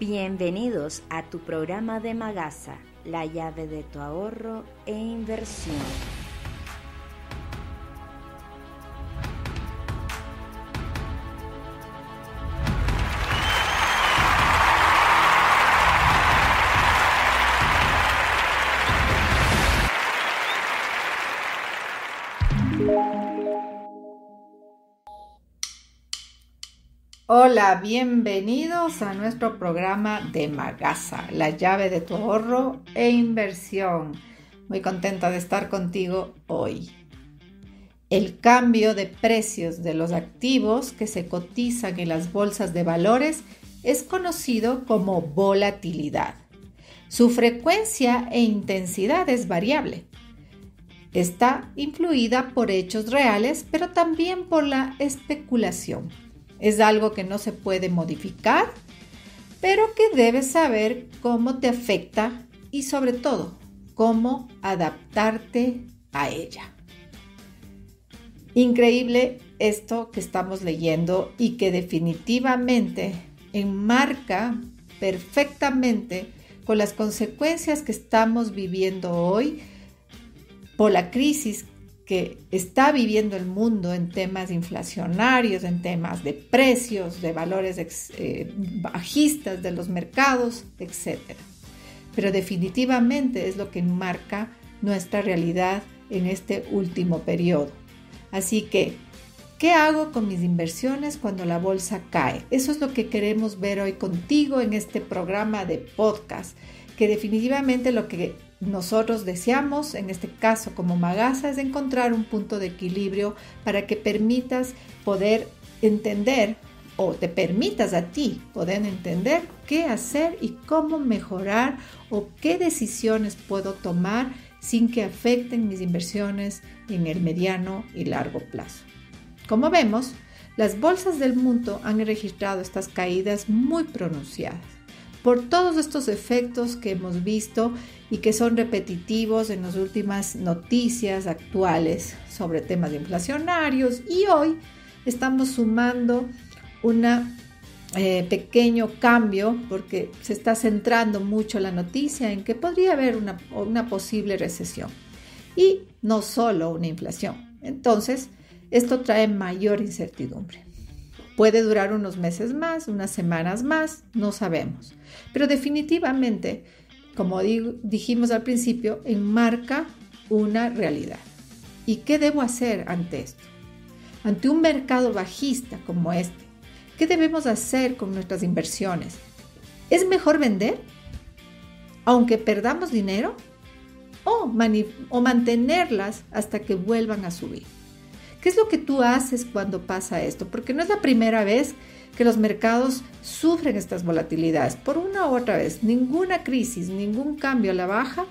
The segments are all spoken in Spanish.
Bienvenidos a tu programa de Magasa, la llave de tu ahorro e inversión. Hola, bienvenidos a nuestro programa de Magasa, la llave de tu ahorro e inversión. Muy contenta de estar contigo hoy. El cambio de precios de los activos que se cotizan en las bolsas de valores es conocido como volatilidad. Su frecuencia e intensidad es variable. Está influida por hechos reales, pero también por la especulación. Es algo que no se puede modificar, pero que debes saber cómo te afecta y sobre todo, cómo adaptarte a ella. Increíble esto que estamos leyendo y que definitivamente enmarca perfectamente con las consecuencias que estamos viviendo hoy por la crisis que está viviendo el mundo en temas inflacionarios, en temas de precios, de valores bajistas de los mercados, etc. Pero definitivamente es lo que enmarca nuestra realidad en este último periodo. Así que, ¿qué hago con mis inversiones cuando la bolsa cae? Eso es lo que queremos ver hoy contigo en este programa de podcast, que definitivamente lo que nosotros deseamos, en este caso como Magasa, es encontrar un punto de equilibrio para que permitas poder entender o te permitas a ti poder entender qué hacer y cómo mejorar o qué decisiones puedo tomar sin que afecten mis inversiones en el mediano y largo plazo. Como vemos, las bolsas del mundo han registrado estas caídas muy pronunciadas por todos estos efectos que hemos visto y que son repetitivos en las últimas noticias actuales sobre temas inflacionarios, y hoy estamos sumando un pequeño cambio porque se está centrando mucho la noticia en que podría haber una posible recesión y no solo una inflación. Entonces, esto trae mayor incertidumbre. Puede durar unos meses más, unas semanas más, no sabemos. Pero definitivamente, como dijimos al principio, enmarca una realidad. ¿Y qué debo hacer ante esto? Ante un mercado bajista como este, ¿qué debemos hacer con nuestras inversiones? ¿Es mejor vender, aunque perdamos dinero? ¿O mantenerlas hasta que vuelvan a subir? ¿Qué es lo que tú haces cuando pasa esto? Porque no es la primera vez que los mercados sufren estas volatilidades. Por una u otra vez, ninguna crisis, ningún cambio a la baja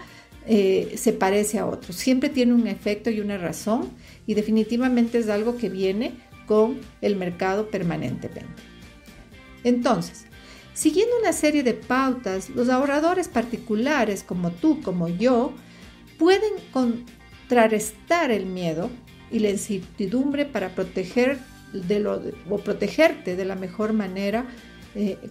se parece a otro. Siempre tiene un efecto y una razón, y definitivamente es algo que viene con el mercado permanentemente. Entonces, siguiendo una serie de pautas, los ahorradores particulares como tú, como yo, pueden contrarrestar el miedo y la incertidumbre para protegerte de la mejor manera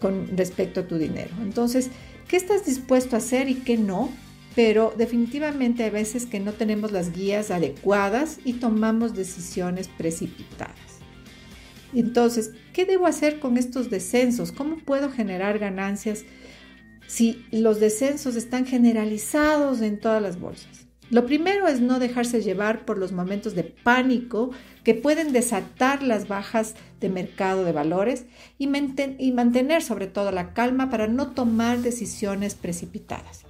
con respecto a tu dinero. Entonces, ¿qué estás dispuesto a hacer y qué no? Pero definitivamente hay veces que no tenemos las guías adecuadas y tomamos decisiones precipitadas. Entonces, ¿qué debo hacer con estos descensos? ¿Cómo puedo generar ganancias si los descensos están generalizados en todas las bolsas? Lo primero es no dejarse llevar por los momentos de pánico que pueden desatar las bajas de mercado de valores y mantener sobre todo la calma para no tomar decisiones precipitadas.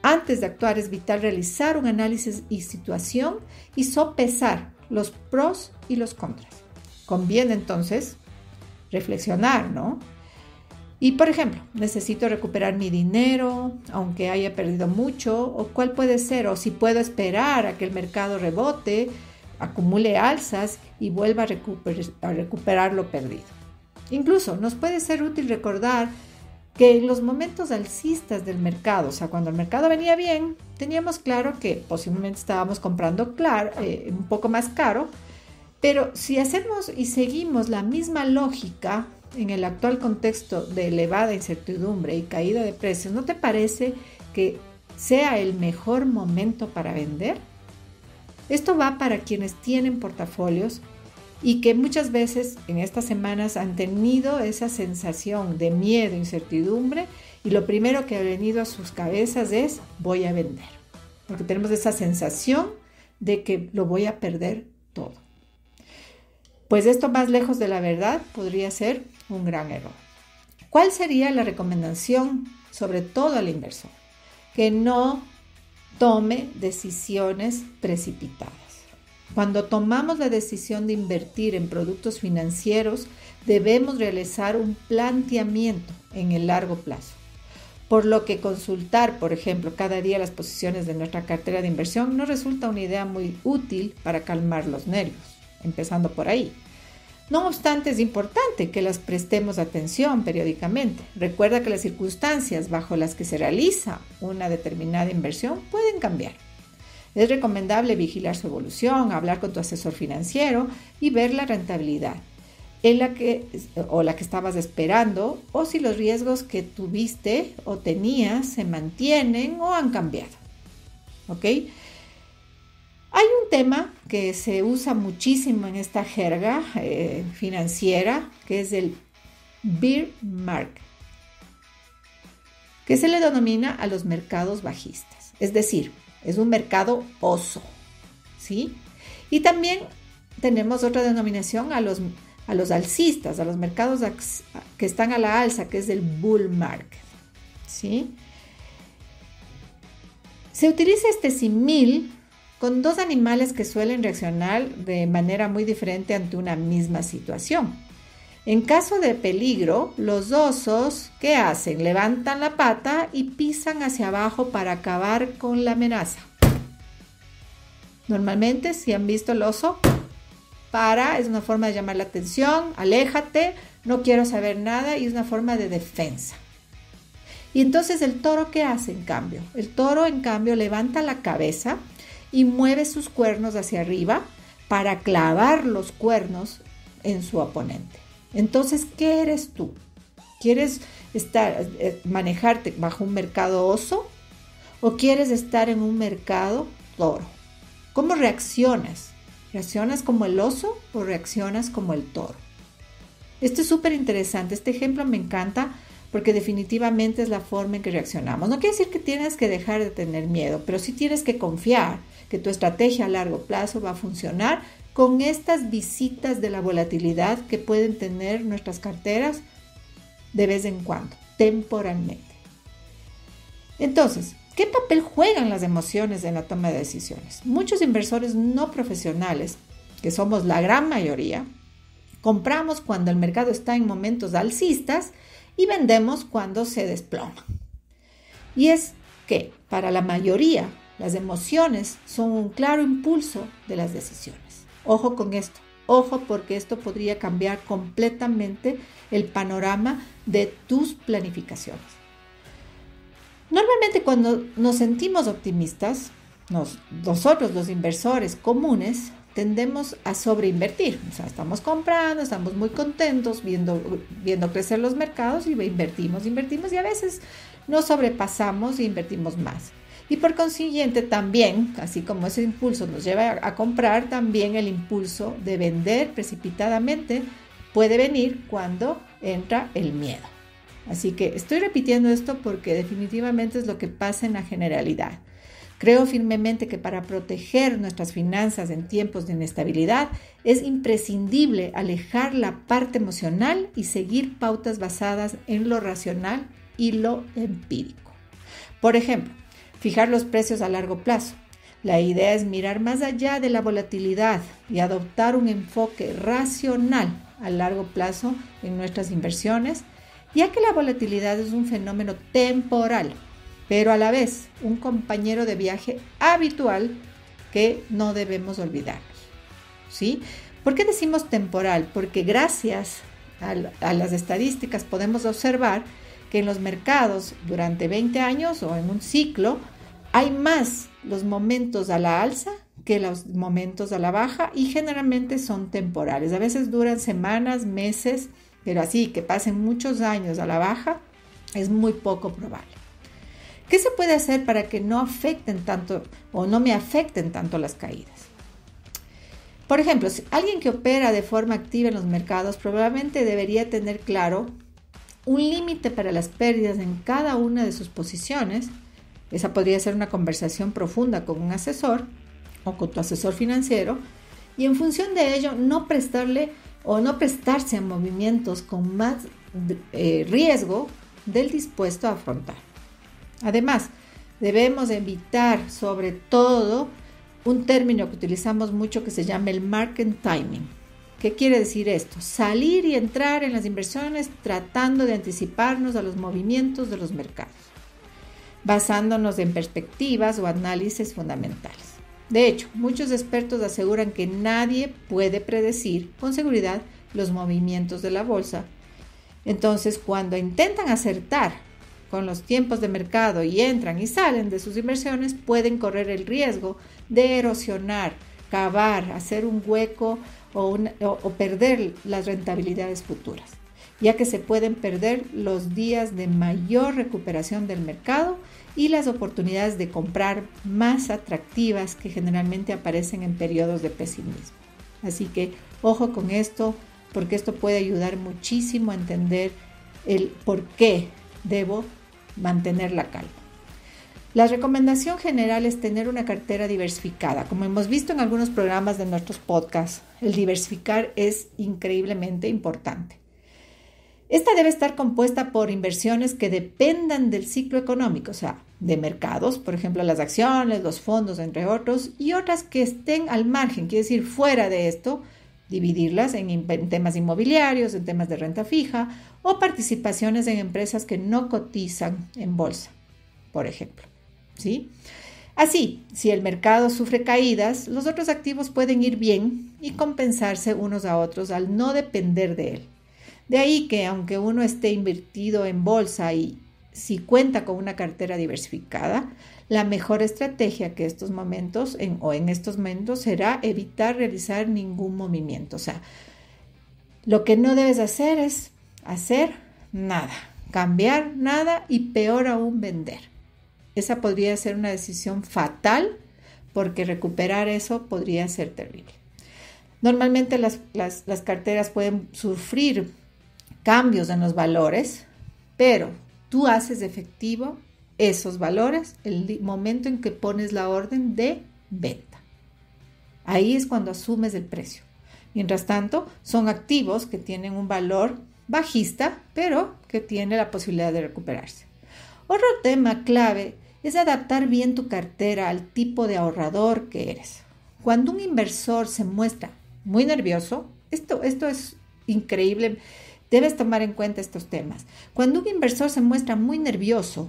Antes de actuar es vital realizar un análisis y situación y sopesar los pros y los contras. Conviene entonces reflexionar, ¿no? Y, por ejemplo, necesito recuperar mi dinero, aunque haya perdido mucho, o cuál puede ser, o si puedo esperar a que el mercado rebote, acumule alzas y vuelva a recuperar lo perdido. Incluso nos puede ser útil recordar que en los momentos alcistas del mercado, o sea, cuando el mercado venía bien, teníamos claro que posiblemente estábamos comprando un poco más caro, pero si hacemos y seguimos la misma lógica, en el actual contexto de elevada incertidumbre y caída de precios, ¿no te parece que sea el mejor momento para vender? Esto va para quienes tienen portafolios y que muchas veces en estas semanas han tenido esa sensación de miedo, incertidumbre, y lo primero que ha venido a sus cabezas es voy a vender, porque tenemos esa sensación de que lo voy a perder todo. Pues esto, más lejos de la verdad, podría ser un gran error. ¿Cuál sería la recomendación, sobre todo al inversor? Que no tome decisiones precipitadas. Cuando tomamos la decisión de invertir en productos financieros, debemos realizar un planteamiento en el largo plazo. Por lo que consultar, por ejemplo, cada día las posiciones de nuestra cartera de inversión no resulta una idea muy útil para calmar los nervios, empezando por ahí. No obstante, es importante que las prestemos atención periódicamente. Recuerda que las circunstancias bajo las que se realiza una determinada inversión pueden cambiar. Es recomendable vigilar su evolución, hablar con tu asesor financiero y ver la rentabilidad la que estabas esperando, o si los riesgos que tuviste o tenías se mantienen o han cambiado. ¿Ok? Hay un tema que se usa muchísimo en esta jerga financiera, que es el bear market, que se le denomina a los mercados bajistas. Es decir, es un mercado oso, ¿sí? Y también tenemos otra denominación a los alcistas, a los mercados que están a la alza, que es el bull market, ¿sí? Se utiliza este símil con dos animales que suelen reaccionar de manera muy diferente ante una misma situación. En caso de peligro, los osos, ¿qué hacen? Levantan la pata y pisan hacia abajo para acabar con la amenaza. Normalmente, si han visto el oso, es una forma de llamar la atención, aléjate, no quiero saber nada, y es una forma de defensa. Y entonces el toro, ¿qué hace en cambio? El toro, en cambio, levanta la cabeza y mueve sus cuernos hacia arriba para clavar los cuernos en su oponente. Entonces, ¿qué eres tú? ¿Quieres manejarte bajo un mercado oso o quieres estar en un mercado toro? ¿Cómo reaccionas? ¿Reaccionas como el oso o reaccionas como el toro? Esto es súper interesante. Este ejemplo me encanta porque definitivamente es la forma en que reaccionamos. No quiere decir que tienes que dejar de tener miedo, pero sí tienes que confiar que tu estrategia a largo plazo va a funcionar con estas visitas de la volatilidad que pueden tener nuestras carteras de vez en cuando, temporalmente. Entonces, ¿qué papel juegan las emociones en la toma de decisiones? Muchos inversores no profesionales, que somos la gran mayoría, compramos cuando el mercado está en momentos alcistas y vendemos cuando se desploma. Y es que para la mayoría las emociones son un claro impulso de las decisiones. Ojo con esto, ojo, porque esto podría cambiar completamente el panorama de tus planificaciones. Normalmente cuando nos sentimos optimistas, nosotros los inversores comunes tendemos a sobreinvertir. O sea, estamos comprando, estamos muy contentos viendo crecer los mercados y invertimos y a veces nos sobrepasamos e invertimos más. Y por consiguiente también, así como ese impulso nos lleva a comprar, también el impulso de vender precipitadamente puede venir cuando entra el miedo. Así que estoy repitiendo esto porque definitivamente es lo que pasa en la generalidad. Creo firmemente que para proteger nuestras finanzas en tiempos de inestabilidad es imprescindible alejar la parte emocional y seguir pautas basadas en lo racional y lo empírico. Por ejemplo, fijar los precios a largo plazo. La idea es mirar más allá de la volatilidad y adoptar un enfoque racional a largo plazo en nuestras inversiones, ya que la volatilidad es un fenómeno temporal, pero a la vez un compañero de viaje habitual que no debemos olvidarnos, ¿sí? ¿Por qué decimos temporal? Porque gracias a las estadísticas podemos observar que en los mercados durante 20 años o en un ciclo hay más los momentos a la alza que los momentos a la baja y generalmente son temporales. A veces duran semanas, meses, pero así que pasen muchos años a la baja es muy poco probable. ¿Qué se puede hacer para que no afecten tanto o no me afecten tanto las caídas? Por ejemplo, si alguien que opera de forma activa en los mercados probablemente debería tener claro un límite para las pérdidas en cada una de sus posiciones. Esa podría ser una conversación profunda con un asesor o con tu asesor financiero, y en función de ello no prestarse a movimientos con más riesgo del dispuesto a afrontar. Además, debemos evitar sobre todo un término que utilizamos mucho que se llama el market timing. ¿Qué quiere decir esto? Salir y entrar en las inversiones tratando de anticiparnos a los movimientos de los mercados, basándonos en perspectivas o análisis fundamentales. De hecho, muchos expertos aseguran que nadie puede predecir con seguridad los movimientos de la bolsa. Entonces, cuando intentan acertar con los tiempos de mercado y entran y salen de sus inversiones, pueden correr el riesgo de erosionar, cavar, hacer un hueco o perder las rentabilidades futuras, ya que se pueden perder los días de mayor recuperación del mercado y las oportunidades de comprar más atractivas que generalmente aparecen en periodos de pesimismo. Así que ojo con esto, porque esto puede ayudar muchísimo a entender el por qué debo mantener la calma. La recomendación general es tener una cartera diversificada. Como hemos visto en algunos programas de nuestros podcasts, el diversificar es increíblemente importante. Esta debe estar compuesta por inversiones que dependan del ciclo económico, o sea, de mercados, por ejemplo, las acciones, los fondos, entre otros, y otras que estén al margen, quiere decir fuera de esto, dividirlas en temas inmobiliarios, en temas de renta fija o participaciones en empresas que no cotizan en bolsa, por ejemplo. ¿Sí? Así, si el mercado sufre caídas, los otros activos pueden ir bien y compensarse unos a otros al no depender de él. De ahí que aunque uno esté invertido en bolsa y si cuenta con una cartera diversificada, la mejor estrategia que en estos momentos será evitar realizar ningún movimiento. O sea, lo que no debes hacer es hacer nada, cambiar nada y peor aún vender. Esa podría ser una decisión fatal porque recuperar eso podría ser terrible. Normalmente las carteras pueden sufrir cambios en los valores, pero tú haces efectivo esos valores el momento en que pones la orden de venta. Ahí es cuando asumes el precio. Mientras tanto, son activos que tienen un valor bajista, pero que tiene la posibilidad de recuperarse. Otro tema clave es adaptar bien tu cartera al tipo de ahorrador que eres. Cuando un inversor se muestra muy nervioso, esto es increíble, debes tomar en cuenta estos temas. Cuando un inversor se muestra muy nervioso,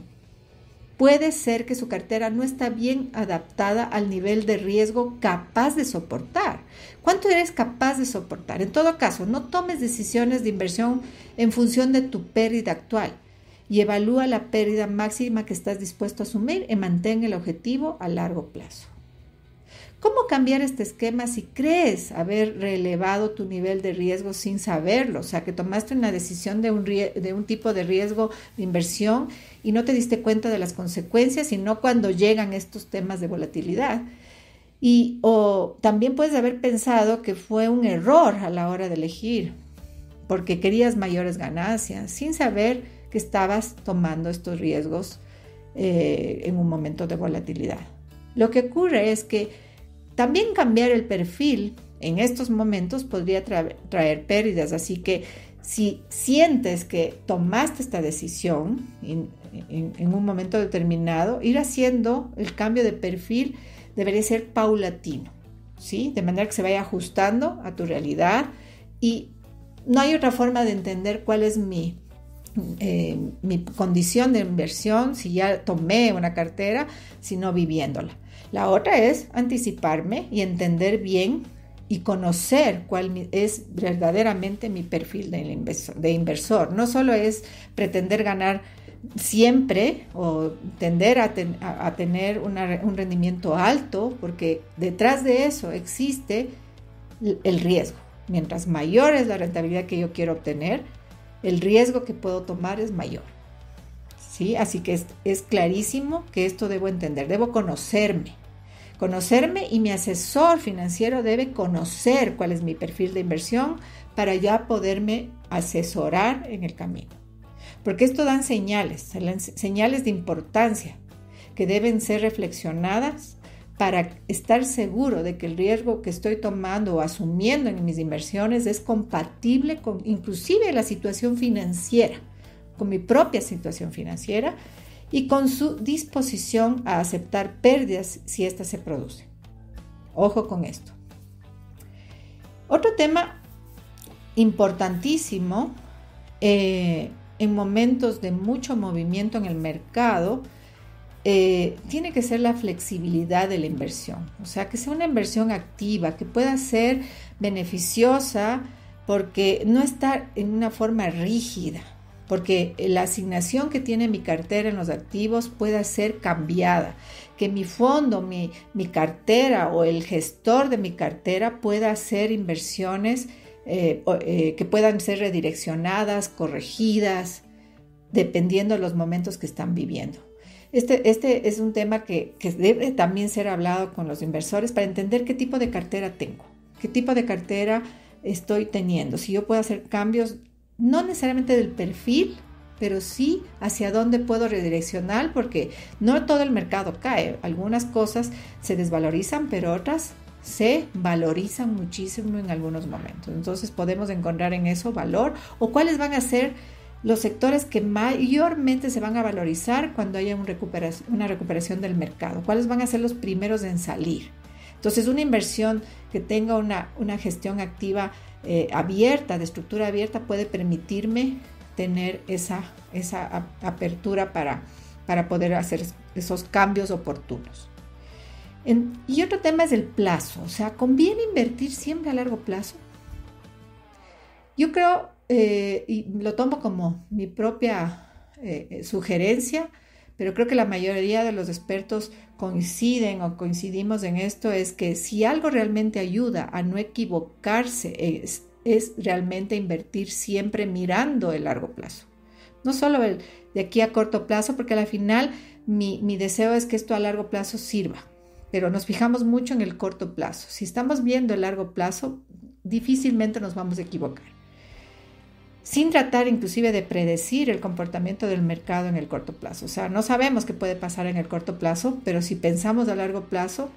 puede ser que su cartera no está bien adaptada al nivel de riesgo capaz de soportar. ¿Cuánto eres capaz de soportar? En todo caso, no tomes decisiones de inversión en función de tu pérdida actual y evalúa la pérdida máxima que estás dispuesto a asumir y mantén el objetivo a largo plazo. ¿Cómo cambiar este esquema si crees haber relevado tu nivel de riesgo sin saberlo? O sea, que tomaste una decisión de un tipo de riesgo de inversión y no te diste cuenta de las consecuencias, sino cuando llegan estos temas de volatilidad. O también puedes haber pensado que fue un error a la hora de elegir, porque querías mayores ganancias, sin saber que estabas tomando estos riesgos en un momento de volatilidad. Lo que ocurre es que también cambiar el perfil en estos momentos podría traer pérdidas, así que si sientes que tomaste esta decisión en un momento determinado, ir haciendo el cambio de perfil debería ser paulatino, ¿sí? De manera que se vaya ajustando a tu realidad y no hay otra forma de entender cuál es mi condición de inversión, si ya tomé una cartera, sino viviéndola. La otra es anticiparme y entender bien y conocer cuál es verdaderamente mi perfil de inversor. No solo es pretender ganar siempre o tender a tener un rendimiento alto, porque detrás de eso existe el riesgo. Mientras mayor es la rentabilidad que yo quiero obtener, el riesgo que puedo tomar es mayor. ¿Sí? Así que es clarísimo que esto debo entender, debo conocerme y mi asesor financiero debe conocer cuál es mi perfil de inversión para ya poderme asesorar en el camino. Porque esto dan señales de importancia que deben ser reflexionadas para estar seguro de que el riesgo que estoy tomando o asumiendo en mis inversiones es compatible con inclusive la situación financiera, con mi propia situación financiera y con su disposición a aceptar pérdidas si éstas se producen. Ojo con esto. Otro tema importantísimo en momentos de mucho movimiento en el mercado tiene que ser la flexibilidad de la inversión. O sea, que sea una inversión activa, que pueda ser beneficiosa porque no está en una forma rígida. Porque la asignación que tiene mi cartera en los activos pueda ser cambiada, que mi fondo, mi cartera o el gestor de mi cartera pueda hacer inversiones que puedan ser redireccionadas, corregidas, dependiendo de los momentos que están viviendo. Este es un tema que debe también ser hablado con los inversores para entender qué tipo de cartera tengo, qué tipo de cartera estoy teniendo, si yo puedo hacer cambios no necesariamente del perfil, pero sí hacia dónde puedo redireccionar, porque no todo el mercado cae. Algunas cosas se desvalorizan, pero otras se valorizan muchísimo en algunos momentos. Entonces podemos encontrar en eso valor o cuáles van a ser los sectores que mayormente se van a valorizar cuando haya una recuperación del mercado. ¿Cuáles van a ser los primeros en salir? Entonces una inversión que tenga una gestión activa abierta, de estructura abierta, puede permitirme tener esa apertura para poder hacer esos cambios oportunos. Y otro tema es el plazo, o sea, ¿conviene invertir siempre a largo plazo? Yo creo, y lo tomo como mi propia sugerencia, pero creo que la mayoría de los expertos coincidimos en esto, es que si algo realmente ayuda a no equivocarse es realmente invertir siempre mirando el largo plazo. No solo de aquí a corto plazo, porque al final mi deseo es que esto a largo plazo sirva, pero nos fijamos mucho en el corto plazo. Si estamos viendo el largo plazo, difícilmente nos vamos a equivocar. Sin tratar inclusive de predecir el comportamiento del mercado en el corto plazo. O sea, no sabemos qué puede pasar en el corto plazo, pero si pensamos a largo plazo,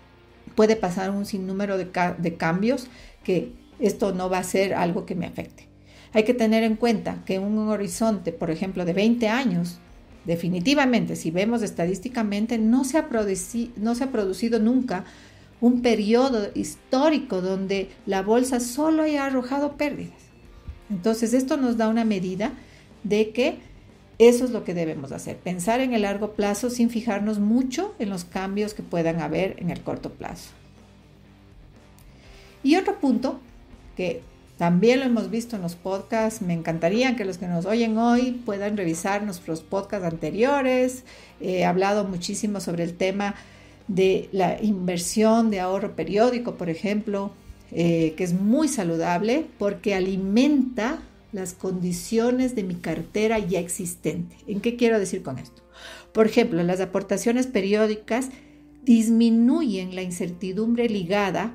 puede pasar un sinnúmero de cambios que esto no va a ser algo que me afecte. Hay que tener en cuenta que en un horizonte, por ejemplo, de 20 años, definitivamente, si vemos estadísticamente, no se ha producido nunca un periodo histórico donde la bolsa solo haya arrojado pérdidas. Entonces, esto nos da una medida de que eso es lo que debemos hacer, pensar en el largo plazo sin fijarnos mucho en los cambios que puedan haber en el corto plazo. Y otro punto que también lo hemos visto en los podcasts, me encantaría que los que nos oyen hoy puedan revisar nuestros podcasts anteriores. He hablado muchísimo sobre el tema de la inversión de ahorro periódico, por ejemplo, que es muy saludable porque alimenta las condiciones de mi cartera ya existente. ¿En qué quiero decir con esto? Por ejemplo, las aportaciones periódicas disminuyen la incertidumbre ligada,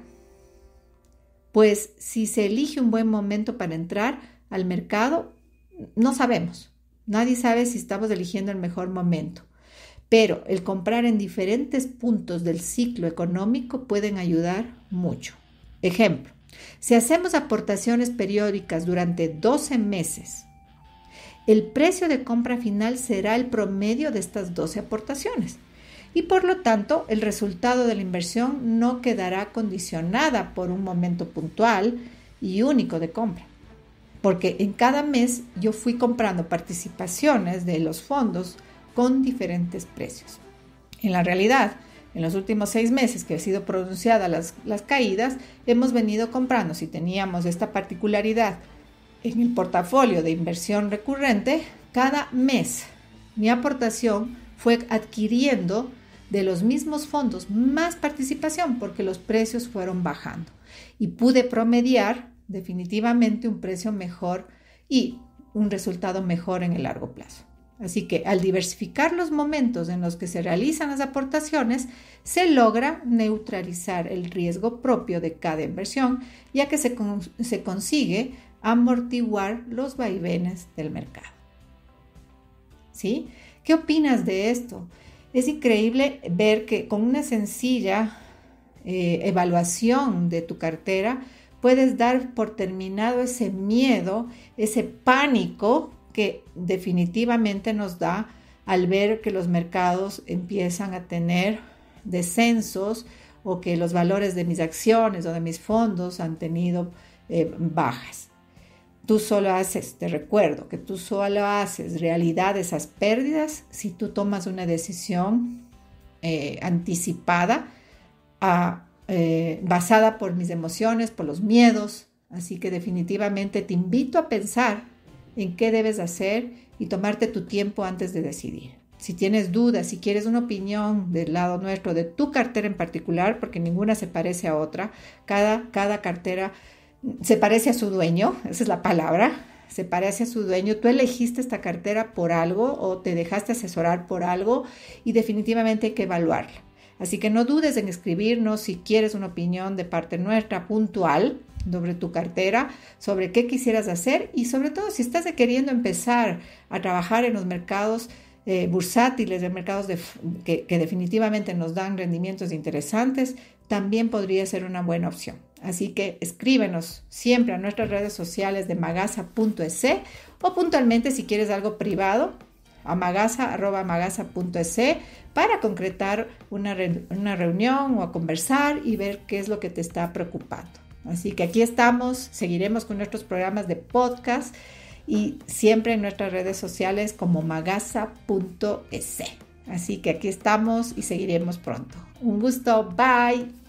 pues si se elige un buen momento para entrar al mercado, no sabemos. Nadie sabe si estamos eligiendo el mejor momento. Pero el comprar en diferentes puntos del ciclo económico pueden ayudar mucho. Ejemplo, si hacemos aportaciones periódicas durante 12 meses, el precio de compra final será el promedio de estas 12 aportaciones y por lo tanto el resultado de la inversión no quedará condicionada por un momento puntual y único de compra, porque en cada mes yo fui comprando participaciones de los fondos con diferentes precios. En la realidad, en los últimos 6 meses que han sido pronunciadas las caídas, hemos venido comprando, si teníamos esta particularidad en el portafolio de inversión recurrente, cada mes mi aportación fue adquiriendo de los mismos fondos más participación porque los precios fueron bajando y pude promediar definitivamente un precio mejor y un resultado mejor en el largo plazo. Así que al diversificar los momentos en los que se realizan las aportaciones, se logra neutralizar el riesgo propio de cada inversión, ya que se consigue amortiguar los vaivenes del mercado. ¿Sí? ¿Qué opinas de esto? Es increíble ver que con una sencilla evaluación de tu cartera puedes dar por terminado ese miedo, ese pánico que definitivamente nos da al ver que los mercados empiezan a tener descensos o que los valores de mis acciones o de mis fondos han tenido bajas. Te recuerdo que tú solo haces realidad esas pérdidas si tú tomas una decisión anticipada, basada por mis emociones, por los miedos. Así que definitivamente te invito a pensar en qué debes hacer y tomarte tu tiempo antes de decidir. Si tienes dudas, si quieres una opinión del lado nuestro, de tu cartera en particular, porque ninguna se parece a otra, cada cartera se parece a su dueño, esa es la palabra, se parece a su dueño. Tú elegiste esta cartera por algo o te dejaste asesorar por algo y definitivamente hay que evaluarla. Así que no dudes en escribirnos si quieres una opinión de parte nuestra puntual sobre tu cartera, sobre qué quisieras hacer y sobre todo si estás queriendo empezar a trabajar en los mercados bursátiles, de mercados que definitivamente nos dan rendimientos interesantes, también podría ser una buena opción. Así que escríbenos siempre a nuestras redes sociales de magasa.es o puntualmente si quieres algo privado a magasa@magasa.es para concretar una reunión o a conversar y ver qué es lo que te está preocupando. Así que aquí estamos, seguiremos con nuestros programas de podcast y siempre en nuestras redes sociales como magasa.es. Así que aquí estamos y seguiremos pronto. Un gusto, bye.